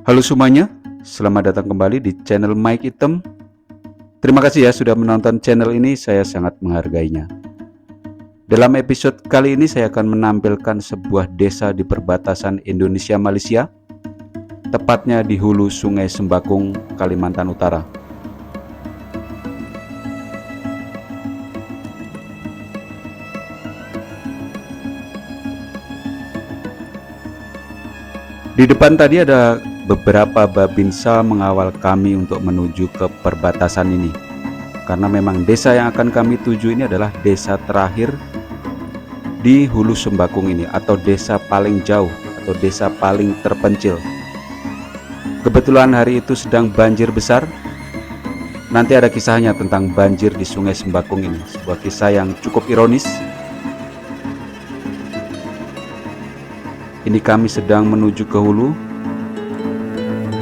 Halo semuanya, selamat datang kembali di channel Mike Item. Terima kasih ya sudah menonton channel ini, saya sangat menghargainya. Dalam episode kali ini saya akan menampilkan sebuah desa di perbatasan Indonesia-Malaysia, tepatnya di hulu Sungai Sembakung, Kalimantan Utara. Di depan tadi ada beberapa babinsa mengawal kami untuk menuju ke perbatasan ini. Karena memang desa yang akan kami tuju ini adalah desa terakhir di hulu Sembakung ini, atau desa paling jauh atau desa paling terpencil. Kebetulan hari itu sedang banjir besar. Nanti ada kisahnya tentang banjir di Sungai Sembakung ini, sebuah kisah yang cukup ironis. Ini kami sedang menuju ke hulu.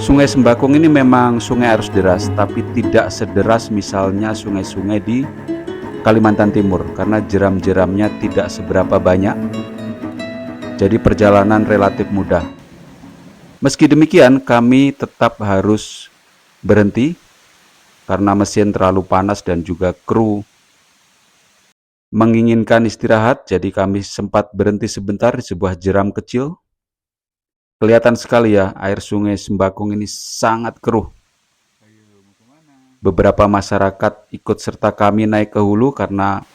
Sungai Sembakung ini memang sungai arus deras, tapi tidak sederas misalnya sungai-sungai di Kalimantan Timur, karena jeram-jeramnya tidak seberapa banyak. Jadi perjalanan relatif mudah. Meski demikian, kami tetap harus berhenti karena mesin terlalu panas dan juga kru menginginkan istirahat, jadi kami sempat berhenti sebentar di sebuah jeram kecil. Kelihatan sekali ya, air Sungai Sembakung ini sangat keruh. Beberapa masyarakat ikut serta kami naik ke hulu karena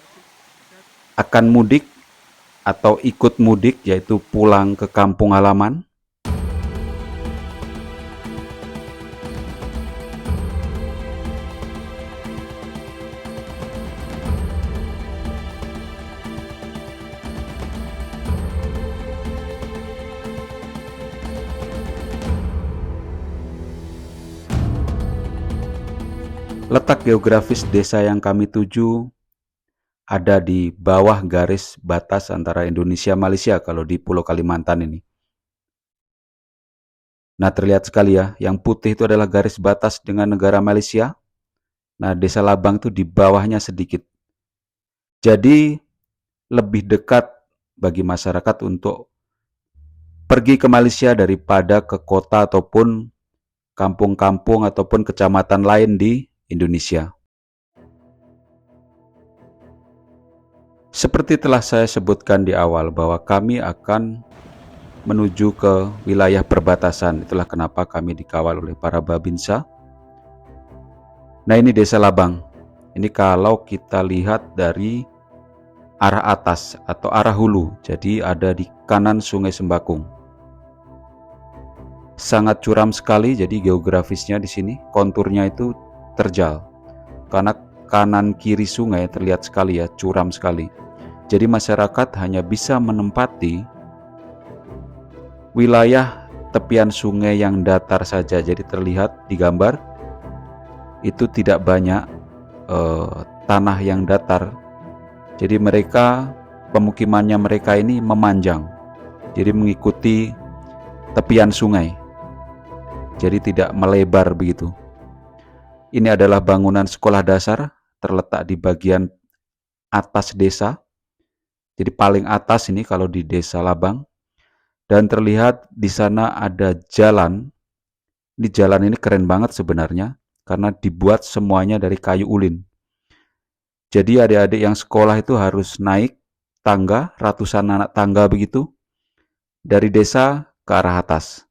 akan mudik atau ikut mudik, yaitu pulang ke kampung halaman. Letak geografis desa yang kami tuju ada di bawah garis batas antara Indonesia-Malaysia kalau di Pulau Kalimantan ini. Nah, terlihat sekali ya, yang putih itu adalah garis batas dengan negara Malaysia. Nah, desa Labang itu di bawahnya sedikit. Jadi, lebih dekat bagi masyarakat untuk pergi ke Malaysia daripada ke kota ataupun kampung-kampung ataupun kecamatan lain di Indonesia. Seperti telah saya sebutkan di awal bahwa kami akan menuju ke wilayah perbatasan. Itulah kenapa kami dikawal oleh para babinsa. Nah, ini desa Labang. Ini kalau kita lihat dari arah atas atau arah hulu. Jadi ada di kanan Sungai Sembakung. Sangat curam sekali, jadi geografisnya di sini konturnya itu terjal. Karena kanan kiri sungai terlihat sekali ya, curam sekali. Jadi masyarakat hanya bisa menempati wilayah tepian sungai yang datar saja. Jadi terlihat di gambar itu tidak banyak tanah yang datar. Jadi pemukimannya mereka ini memanjang. Jadi mengikuti tepian sungai. Jadi tidak melebar begitu. Ini adalah bangunan sekolah dasar, terletak di bagian atas desa. Jadi paling atas ini kalau di desa Labang. Dan terlihat di sana ada jalan. Ini jalan ini keren banget sebenarnya, karena dibuat semuanya dari kayu ulin. Jadi adik-adik yang sekolah itu harus naik tangga, ratusan anak tangga begitu, dari desa ke arah atas.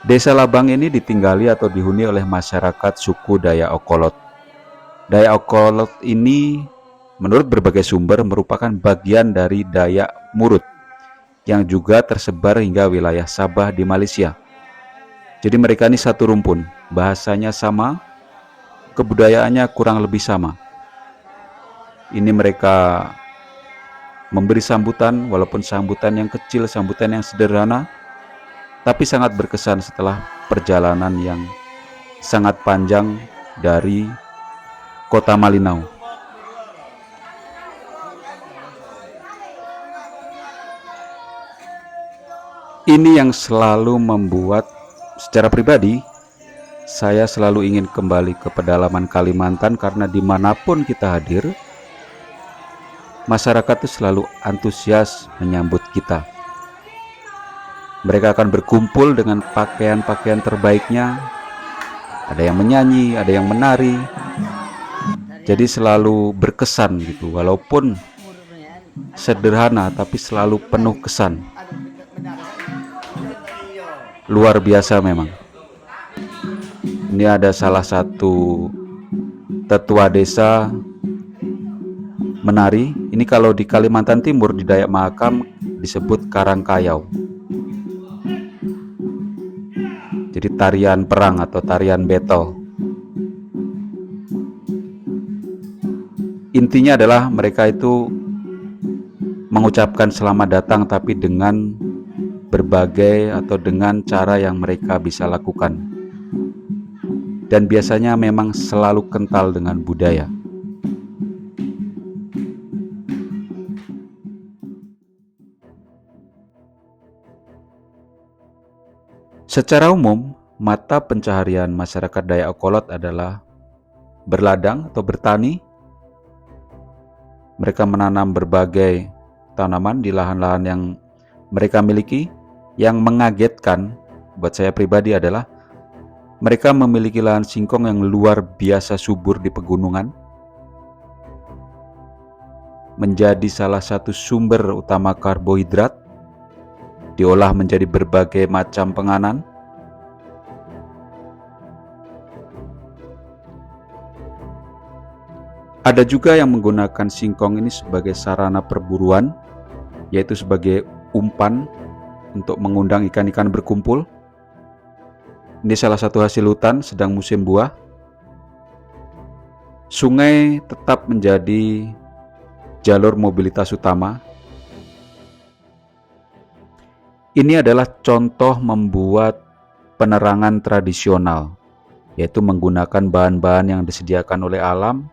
Desa Labang ini ditinggali atau dihuni oleh masyarakat suku Dayak Okolot. Dayak Okolot ini menurut berbagai sumber merupakan bagian dari Dayak Murut yang juga tersebar hingga wilayah Sabah di Malaysia. Jadi mereka ini satu rumpun, bahasanya sama, kebudayaannya kurang lebih sama. Ini mereka memberi sambutan, walaupun sambutan yang kecil, sambutan yang sederhana, tapi sangat berkesan setelah perjalanan yang sangat panjang dari kota Malinau. Ini yang selalu membuat, secara pribadi, saya selalu ingin kembali ke pedalaman Kalimantan, karena dimanapun kita hadir, masyarakat itu selalu antusias menyambut kita. Mereka akan berkumpul dengan pakaian-pakaian terbaiknya. Ada yang menyanyi, ada yang menari. Jadi selalu berkesan gitu, walaupun sederhana tapi selalu penuh kesan. Luar biasa memang. Ini ada salah satu tetua desa menari. Ini kalau di Kalimantan Timur, di Dayak Mahakam disebut Karangkayau. Jadi tarian perang atau tarian battle. Intinya adalah mereka itu mengucapkan selamat datang, tapi dengan berbagai atau dengan cara yang mereka bisa lakukan. Dan biasanya memang selalu kental dengan budaya. Secara umum, mata pencaharian masyarakat Dayak Okolot adalah berladang atau bertani. Mereka menanam berbagai tanaman di lahan-lahan yang mereka miliki. Yang mengagetkan buat saya pribadi adalah mereka memiliki lahan singkong yang luar biasa subur di pegunungan, menjadi salah satu sumber utama karbohidrat, diolah menjadi berbagai macam penganan. Ada juga yang menggunakan singkong ini sebagai sarana perburuan, yaitu sebagai umpan untuk mengundang ikan-ikan berkumpul. Ini salah satu hasil hutan sedang musim buah. Sungai tetap menjadi jalur mobilitas utama. Ini adalah contoh membuat penerangan tradisional, yaitu menggunakan bahan-bahan yang disediakan oleh alam,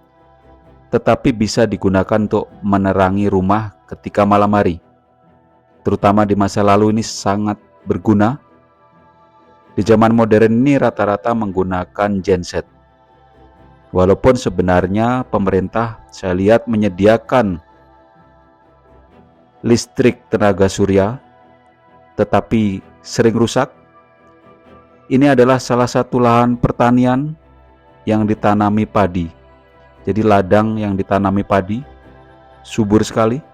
tetapi bisa digunakan untuk menerangi rumah ketika malam hari. Terutama di masa lalu ini sangat berguna. Di zaman modern ini rata-rata menggunakan genset. Walaupun sebenarnya pemerintah saya lihat menyediakan listrik tenaga surya, tetapi sering rusak. Ini adalah salah satu lahan pertanian yang ditanami padi. Jadi ladang yang ditanami padi, subur sekali.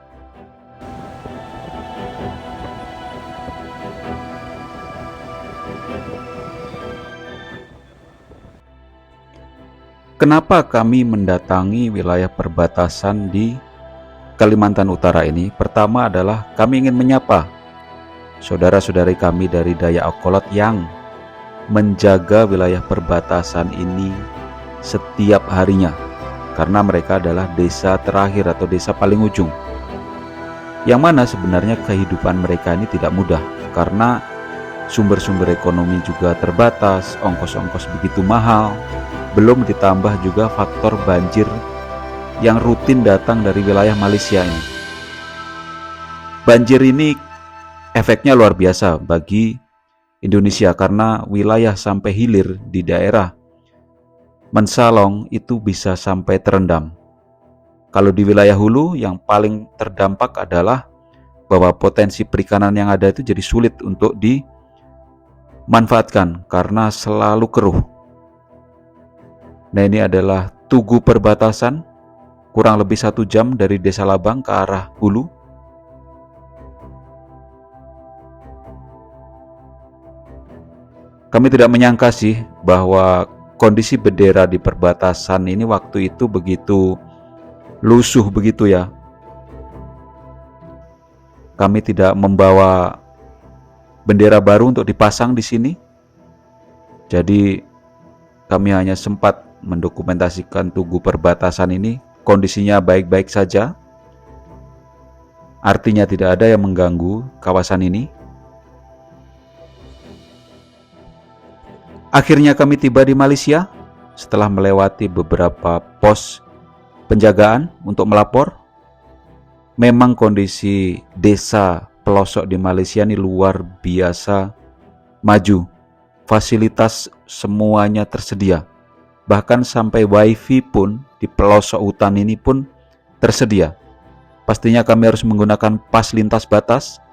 Kenapa kami mendatangi wilayah perbatasan di Kalimantan Utara ini? Pertama adalah kami ingin menyapa saudara-saudari kami dari Dayak Okolot yang menjaga wilayah perbatasan ini setiap harinya, karena mereka adalah desa terakhir atau desa paling ujung, yang mana sebenarnya kehidupan mereka ini tidak mudah karena sumber-sumber ekonomi juga terbatas, ongkos-ongkos begitu mahal, belum ditambah juga faktor banjir yang rutin datang dari wilayah Malaysia ini. Banjir ini efeknya luar biasa bagi Indonesia karena wilayah sampai hilir di daerah Mensalong itu bisa sampai terendam. Kalau di wilayah hulu yang paling terdampak adalah bahwa potensi perikanan yang ada itu jadi sulit untuk dimanfaatkan karena selalu keruh. Nah, ini adalah tugu perbatasan, kurang lebih 1 jam dari Desa Labang ke arah hulu. Kami tidak menyangka sih bahwa kondisi bendera di perbatasan ini waktu itu begitu lusuh begitu ya. Kami tidak membawa bendera baru untuk dipasang di sini. Jadi kami hanya sempat mendokumentasikan tugu perbatasan ini, kondisinya baik-baik saja. Artinya tidak ada yang mengganggu kawasan ini. Akhirnya kami tiba di Malaysia setelah melewati beberapa pos penjagaan untuk melapor. Memang kondisi desa pelosok di Malaysia ini luar biasa maju. Fasilitas semuanya tersedia. Bahkan sampai wifi pun di pelosok hutan ini pun tersedia. Pastinya kami harus menggunakan pas lintas batas.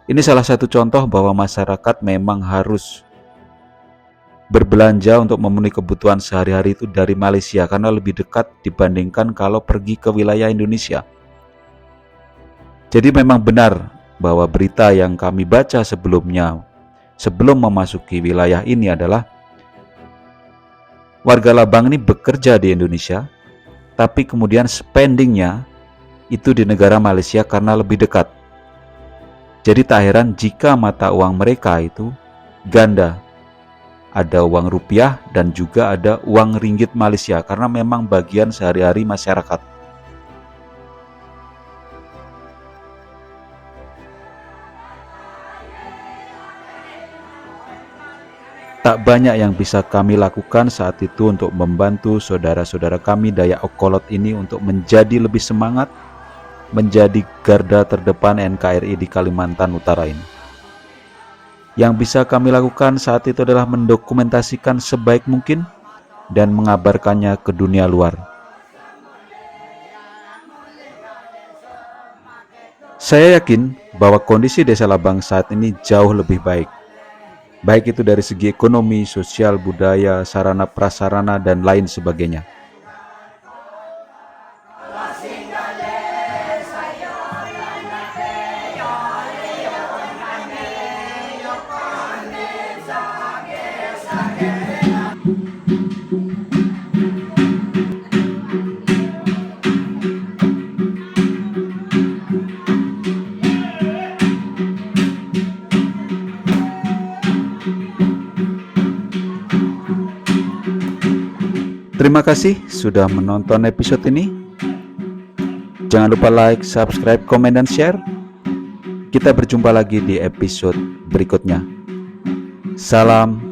Ini salah satu contoh bahwa masyarakat memang harus berbelanja untuk memenuhi kebutuhan sehari-hari itu dari Malaysia karena lebih dekat dibandingkan kalau pergi ke wilayah Indonesia. Jadi memang benar bahwa berita yang kami baca sebelumnya, sebelum memasuki wilayah ini adalah warga Labang ini bekerja di Indonesia, tapi kemudian spendingnya itu di negara Malaysia karena lebih dekat. Jadi tak heran jika mata uang mereka itu ganda. Ada uang rupiah dan juga ada uang ringgit Malaysia karena memang bagian sehari-hari masyarakat. Tak banyak yang bisa kami lakukan saat itu untuk membantu saudara-saudara kami Dayak Okolot ini untuk menjadi lebih semangat, menjadi garda terdepan NKRI di Kalimantan Utara ini. Yang bisa kami lakukan saat itu adalah mendokumentasikan sebaik mungkin dan mengabarkannya ke dunia luar. Saya yakin bahwa kondisi Desa Labang saat ini jauh lebih baik. Baik itu dari segi ekonomi, sosial, budaya, sarana prasarana, dan lain sebagainya. Terima kasih sudah menonton episode ini. Jangan lupa like, subscribe, komen, dan share. Kita berjumpa lagi di episode berikutnya. Salam